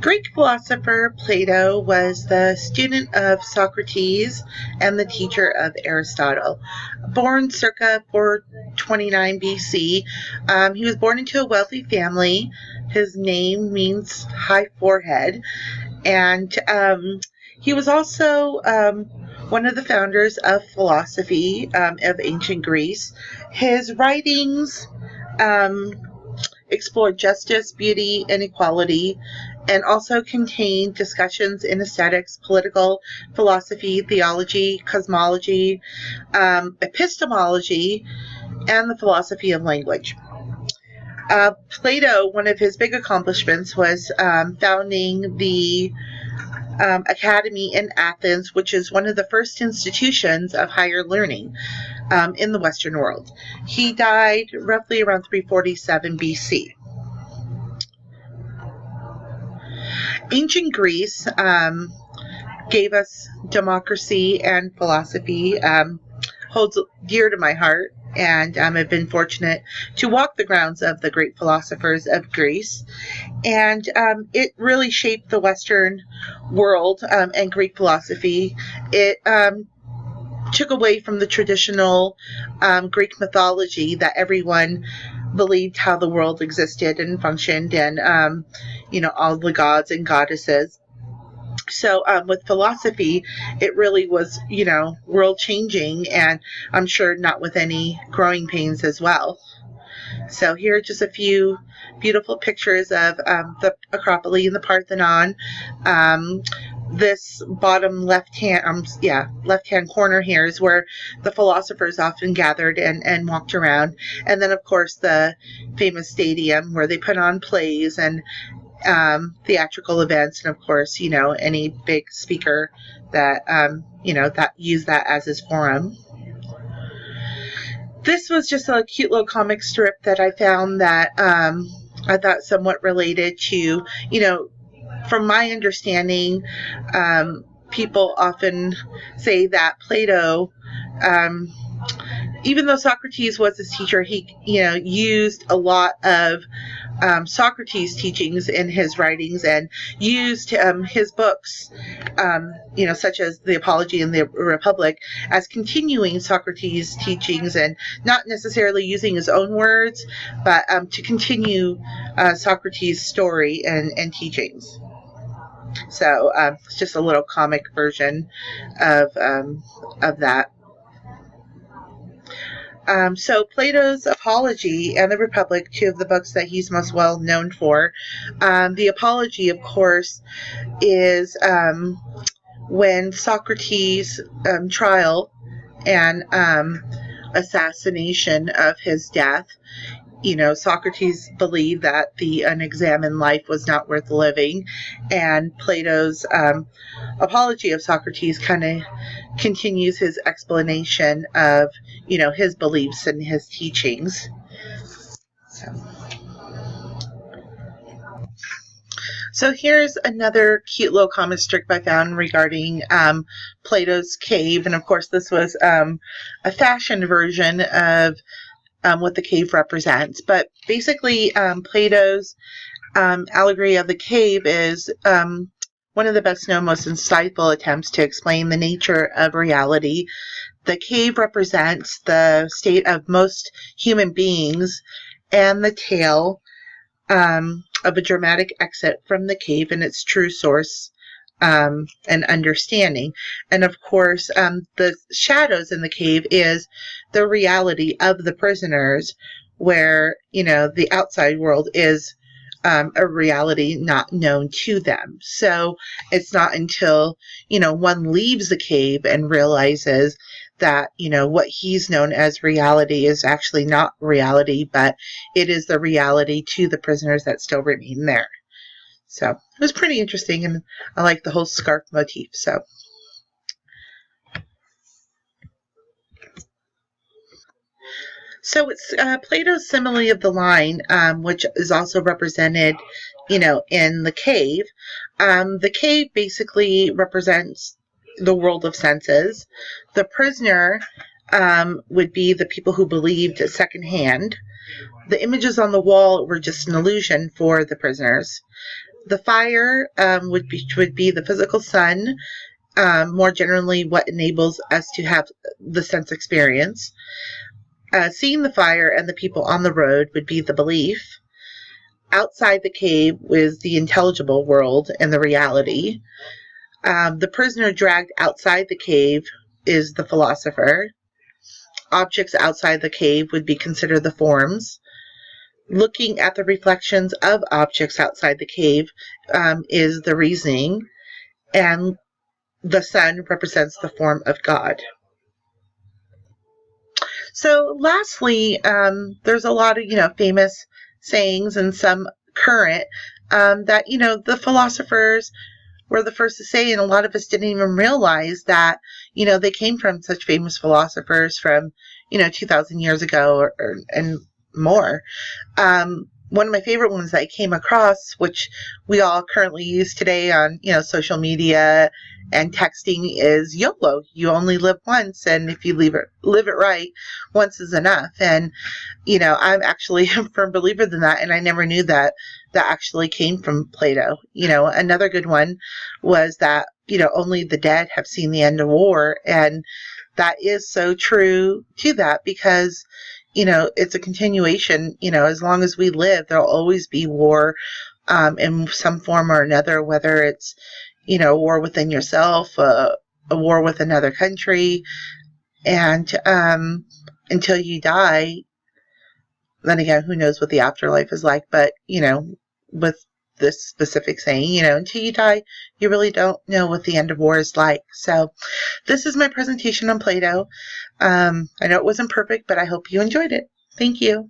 Greek philosopher Plato was the student of Socrates and the teacher of Aristotle. Born circa 429 BC, he was born into a wealthy family. His name means high forehead, and he was also one of the founders of philosophy of ancient Greece. His writings explored justice, beauty, and equality, and also contained discussions in aesthetics, political philosophy, theology, cosmology, epistemology, and the philosophy of language. Plato, one of his big accomplishments was founding the academy in Athens, which is one of the first institutions of higher learning in the Western world. He died roughly around 347 BC. Ancient Greece gave us democracy and philosophy, holds dear to my heart, and I've been fortunate to walk the grounds of the great philosophers of Greece. And it really shaped the Western world and Greek philosophy. It took away from the traditional Greek mythology that everyone believed how the world existed and functioned, and all the gods and goddesses. So with philosophy, it really was, world changing, and I'm sure not with any growing pains as well. So here are just a few beautiful pictures of the Acropolis and the Parthenon. This bottom left-hand corner here is where the philosophers often gathered and walked around. And then, of course, the famous stadium where they put on plays and theatrical events, and of course, any big speaker that that used that as his forum. This was just a cute little comic strip that I found that I thought somewhat related to, from my understanding, people often say that Plato, even though Socrates was his teacher, he used a lot of Socrates' teachings in his writings, and used his books, such as the Apology and the Republic, as continuing Socrates' teachings, and not necessarily using his own words, but to continue Socrates' story and teachings. So it's just a little comic version of that. So Plato's Apology and the Republic, two of the books that he's most well known for. The Apology, of course, is when Socrates' trial and assassination of his death. Socrates believed that the unexamined life was not worth living, and Plato's Apology of Socrates kind of continues his explanation of, his beliefs and his teachings. So here's another cute little comic strip I found regarding Plato's cave, and of course this was a fashion version of what the cave represents. But basically, Plato's allegory of the cave is one of the best known, most insightful attempts to explain the nature of reality. The cave represents the state of most human beings, and the tale of a dramatic exit from the cave and its true source and understanding. And of course, the shadows in the cave is the reality of the prisoners, where, the outside world is a reality not known to them. So it's not until, one leaves the cave and realizes that, what he's known as reality is actually not reality, but it is the reality to the prisoners that still remain there. So it was pretty interesting, and I like the whole scarf motif. So it's Plato's simile of the line, which is also represented, in the cave. The cave basically represents the world of senses. The prisoner would be the people who believed secondhand. The images on the wall were just an illusion for the prisoners. The fire would be the physical sun, more generally what enables us to have the sense experience. Seeing the fire and the people on the road would be the belief. Outside the cave was the intelligible world and the reality. The prisoner dragged outside the cave is the philosopher. Objects outside the cave would be considered the forms. Looking at the reflections of objects outside the cave is the reasoning. And the sun represents the form of God. So lastly, there's a lot of, famous sayings and some current that, the philosophers were the first to say, and a lot of us didn't even realize that, they came from such famous philosophers from, 2,000 years ago and more. One of my favorite ones that I came across, which we all currently use today on, social media and texting, is YOLO. You only live once, and if you live it right, once is enough. And, I'm actually a firm believer in that, and I never knew that actually came from Plato. Another good one was that, only the dead have seen the end of war, and that is so true to that because it's a continuation. As long as we live, there'll always be war in some form or another, whether it's, war within yourself, a war with another country, and until you die. Then again, who knows what the afterlife is like, but, with this specific saying, until you die, you really don't know what the end of war is like. So this is my presentation on Plato. I know it wasn't perfect, but I hope you enjoyed it. Thank you.